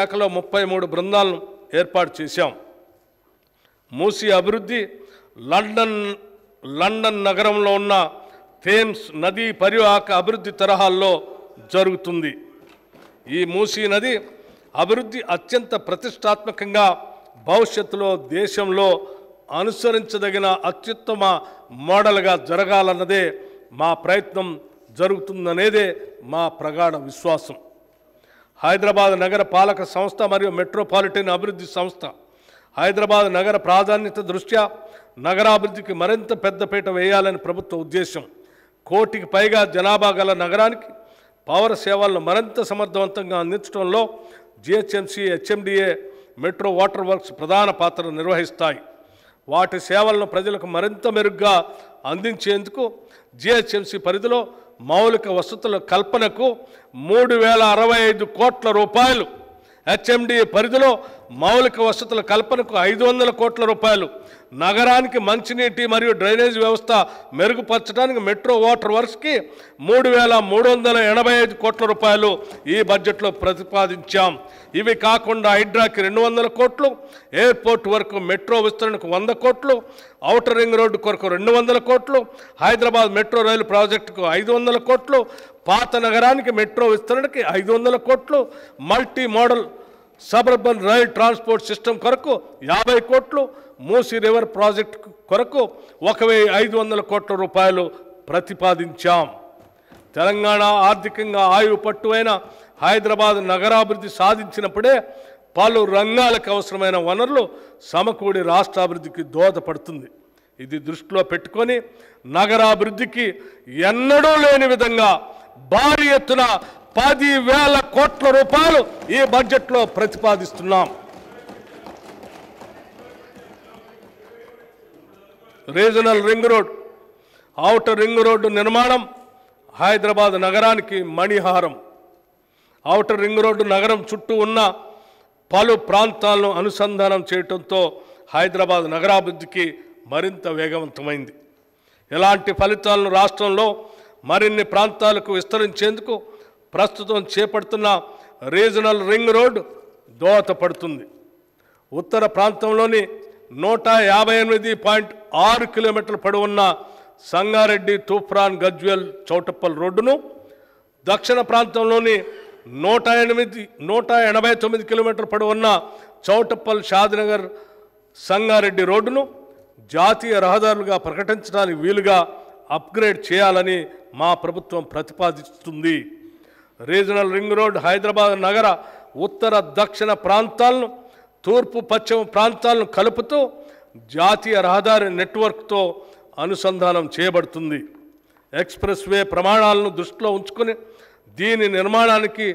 శాఖలో 33 బృందాలను ఏర్పాటు చేశాం. మూసీ అభివృద్ధి లండన్ నగరంలో ఉన్న థేమ్స్ నదీ పరివాహక అభివృద్ధి తరహాల్లో జరుగుతుంది. ఈ మూసీ నది అభివృద్ధి అత్యంత ప్రతిష్టాత్మకంగా భవిష్యత్తులో దేశంలో అనుసరించదగిన అత్యుత్తమ మోడల్గా జరగాలన్నదే మా ప్రయత్నం జరుగుతుందనేదే మా ప్రగాఢ విశ్వాసం. హైదరాబాద్ నగర పాలక సంస్థ మరియు మెట్రోపాలిటన్ అభివృద్ధి సంస్థ హైదరాబాద్ నగర ప్రాధాన్యత దృష్ట్యా నగరాభివృద్ధికి మరింత పెద్దపీట వేయాలని ప్రభుత్వ ఉద్దేశం. 1 కోటికి పైగా జనాభా గల నగరానికి పౌర సేవలను మరింత సమర్థవంతంగా అందించడంలో GHMC, HMDA, metro water works ప్రధాన పాత్ర నిర్వహిస్తాయి. వాటి సేవలను ప్రజలకు మరింత మెరుగ్గా అందించేందుకు జిహెచ్ఎంసీ పరిధిలో మౌలిక వసతుల కల్పనకు 3065 కోట్ల రూపాయలు, హెచ్ఎండిఏ పరిధిలో మౌలిక వసతుల కల్పనకు 500 కోట్ల రూపాయలు, నగరానికి మంచినీటి మరియు డ్రైనేజ్ వ్యవస్థ మెరుగుపరచడానికి మెట్రో వాటర్ వర్క్స్కి 3385 కోట్ల రూపాయలు ఈ బడ్జెట్లో ప్రతిపాదించాం. ఇవి కాకుండా హైడ్రాకి 200 కోట్లు, ఎయిర్పోర్ట్ వరకు మెట్రో విస్తరణకు 100 కోట్లు, ఔటర్ రింగ్ రోడ్డు కొరకు 200 కోట్లు, హైదరాబాద్ మెట్రో రైలు ప్రాజెక్టుకు 500 కోట్లు, పాత నగరానికి మెట్రో విస్తరణకి 500 కోట్లు, multi modal suburban rail transport system కొరకు 50 కోట్లు, మూసీ రివర్ ప్రాజెక్టు కొరకు 1500 కోట్ల రూపాయలు ప్రతిపాదించాం. తెలంగాణ ఆర్థికంగా ఆయువు పట్టువైన హైదరాబాద్ నగరాభివృద్ధి సాధించినప్పుడే పలు రంగాలకు అవసరమైన వనరులు సమకూడి రాష్ట్రాభివృద్ధికి దోహదపడుతుంది. ఇది దృష్టిలో పెట్టుకొని నగరాభివృద్ధికి ఎన్నడూ లేని విధంగా భారీ ఎత్తున 10,000 కోట్ల రూపాయలు ఈ బడ్జెట్లో ప్రతిపాదిస్తున్నాం. Regional ring road, outer ring road నిర్మాణం హైదరాబాద్ నగరానికి మణిహారం. ఔటర్ రింగ్ రోడ్డు నగరం చుట్టూ ఉన్న పలు ప్రాంతాలను అనుసంధానం చేయడంతో హైదరాబాద్ నగరాభివృద్ధికి మరింత వేగవంతమైంది. ఇలాంటి ఫలితాలను రాష్ట్రంలో మరిన్ని ప్రాంతాలకు విస్తరించేందుకు ప్రస్తుతం చేపడుతున్న రీజనల్ రింగ్ రోడ్ దోహదపడుతుంది. ఉత్తర ప్రాంతంలోని 158.6 కిలోమీటర్ల పొడవున్న సంగారెడ్డి, తూప్రాన్, గజ్వేల్, చౌటప్పల్ రోడ్డును, దక్షిణ ప్రాంతంలోని 189 కిలోమీటర్ల పొడవున్న చౌటప్పల్, షాద్నగర్, సంగారెడ్డి రోడ్డును జాతీయ రహదారులుగా ప్రకటించడానికి వీలుగా అప్గ్రేడ్ చేయాలని మా ప్రభుత్వం ప్రతిపాదిస్తుంది. రీజనల్ రింగ్ రోడ్ హైదరాబాద్ నగర ఉత్తర, దక్షిణ ప్రాంతాలను, తూర్పు, పశ్చిమ ప్రాంతాలను కలుపుతూ జాతీయ రహదారి నెట్వర్క్తో అనుసంధానం చేయబడుతుంది. ఎక్స్ప్రెస్ వే ప్రమాణాలను దృష్టిలో ఉంచుకొని దీని నిర్మాణానికి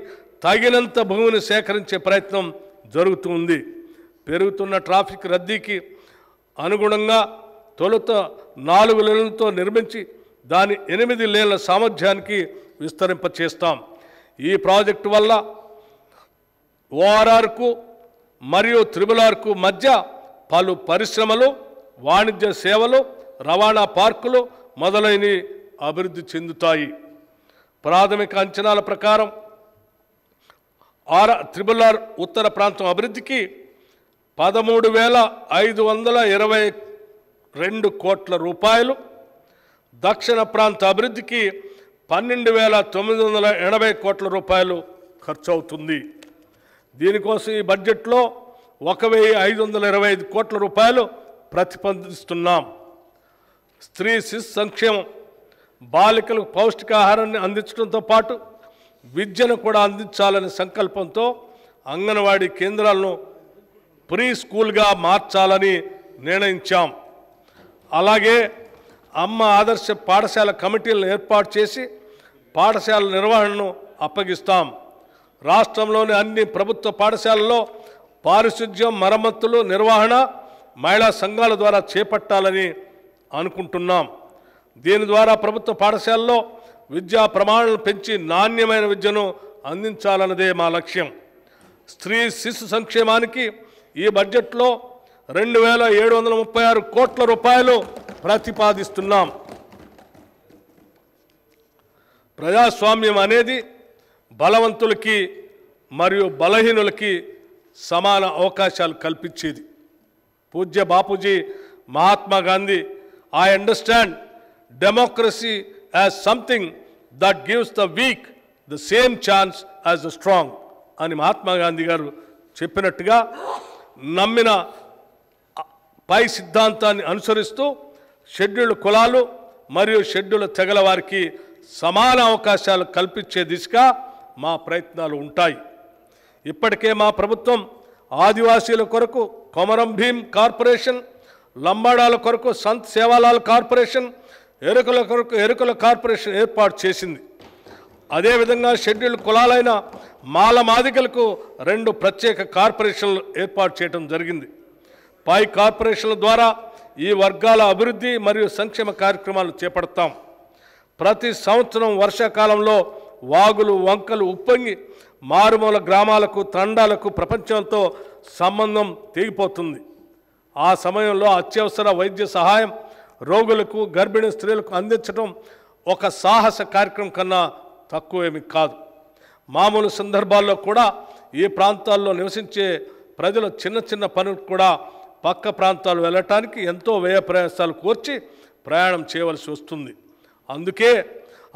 తగినంత భూమిని సేకరించే ప్రయత్నం జరుగుతుంది. పెరుగుతున్న ట్రాఫిక్ రద్దీకి అనుగుణంగా తొలుత 4 లేన్లతో నిర్మించి దాని 8 లేన్ల సామర్థ్యానికి విస్తరింపచేస్తాం. ఈ ప్రాజెక్టు వల్ల ఓఆర్ఆర్కు మరియు త్రిబుల్-ఆర్కు మధ్య పలు పరిశ్రమలు, వాణిజ్య సేవలు, రవాణా పార్కులు మొదలైనవి అభివృద్ధి చెందుతాయి. ప్రాథమిక అంచనాల ప్రకారం త్రిబుల్-ఆర్ ఉత్తర ప్రాంతం అభివృద్ధికి 13,522 కోట్ల రూపాయలు, దక్షిణ ప్రాంత అభివృద్ధికి 12,980 కోట్ల రూపాయలు ఖర్చు అవుతుంది. దీనికోసం ఈ బడ్జెట్లో 1,525 కోట్ల రూపాయలు ప్రతిపాదిస్తున్నాం. స్త్రీ శిశు సంక్షేమం, బాలికలకు పౌష్టికాహారాన్ని అందించడంతో పాటు విద్యను కూడా అందించాలనే సంకల్పంతో అంగన్వాడీ కేంద్రాలను ప్రీ స్కూల్గా మార్చాలని నిర్ణయించాం. అలాగే అమ్మ ఆదర్శ పాఠశాల కమిటీలను ఏర్పాటు చేసి పాఠశాల నిర్వహణను అప్పగిస్తాం. రాష్ట్రంలోని అన్ని ప్రభుత్వ పాఠశాలల్లో పారిశుధ్యం, మరమ్మతులు, నిర్వహణ మహిళా సంఘాల ద్వారా చేపట్టాలని అనుకుంటున్నాం. దీని ద్వారా ప్రభుత్వ పాఠశాలలో విద్యా ప్రమాణాలను పెంచి నాణ్యమైన విద్యను అందించాలన్నదే మా లక్ష్యం. స్త్రీ శిశు సంక్షేమానికి ఈ బడ్జెట్లో 2,736 కోట్ల రూపాయలు ప్రతిపాదిస్తున్నాం. ప్రజాస్వామ్యం అనేది బలవంతులకి మరియు బలహీనులకి సమాన అవకాశాలు కల్పించేది. పూజ్య Bapuji Mahatma Gandhi, I understand democracy as something that gives the week the same chance as the strong అని మహాత్మా గాంధీ గారు చెప్పినట్టుగా నమ్మిన పై సిద్ధాంతాన్ని అనుసరిస్తూ షెడ్యూల్డ్ కులాలు మరియు షెడ్యూల్డ్ తెగల వారికి సమాన అవకాశాలు కల్పించే దిశగా మా ప్రయత్నాలు ఉంటాయి. ఇప్పటికే మా ప్రభుత్వం ఆదివాసీల కొరకు కొమరం భీం కార్పొరేషన్, లంబాడాల కొరకు సంత్ సేవాలాల్ కార్పొరేషన్, ఎరుకల కొరకు ఎరుకల కార్పొరేషన్ ఏర్పాటు చేసింది. అదేవిధంగా షెడ్యూల్డ్ కులాలైన మాల మాదిగలకు 2 ప్రత్యేక కార్పొరేషన్లు ఏర్పాటు చేయడం జరిగింది. పై కార్పొరేషన్ల ద్వారా ఈ వర్గాల అభివృద్ధి మరియు సంక్షేమ కార్యక్రమాలు చేపడతాం. ప్రతి సంవత్సరం వర్షాకాలంలో వాగులు వంకలు ఉప్పొంగి మారుమూల గ్రామాలకు తండాలకు ప్రపంచంతో సంబంధం తెగిపోతుంది. ఆ సమయంలో అత్యవసర వైద్య సహాయం రోగులకు గర్భిణీ స్త్రీలకు అందించడం ఒక సాహస కార్యక్రమం కన్నా తక్కువేమీ కాదు. మామూలు సందర్భాల్లో కూడా ఈ ప్రాంతాల్లో నివసించే ప్రజలు చిన్న చిన్న పనులకు కూడా పక్క ప్రాంతాలు వెళ్ళటానికి ఎంతో వ్యయ ప్రయాసాలు కోర్చి ప్రయాణం చేయవలసి వస్తుంది. అందుకే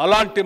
అలాంటి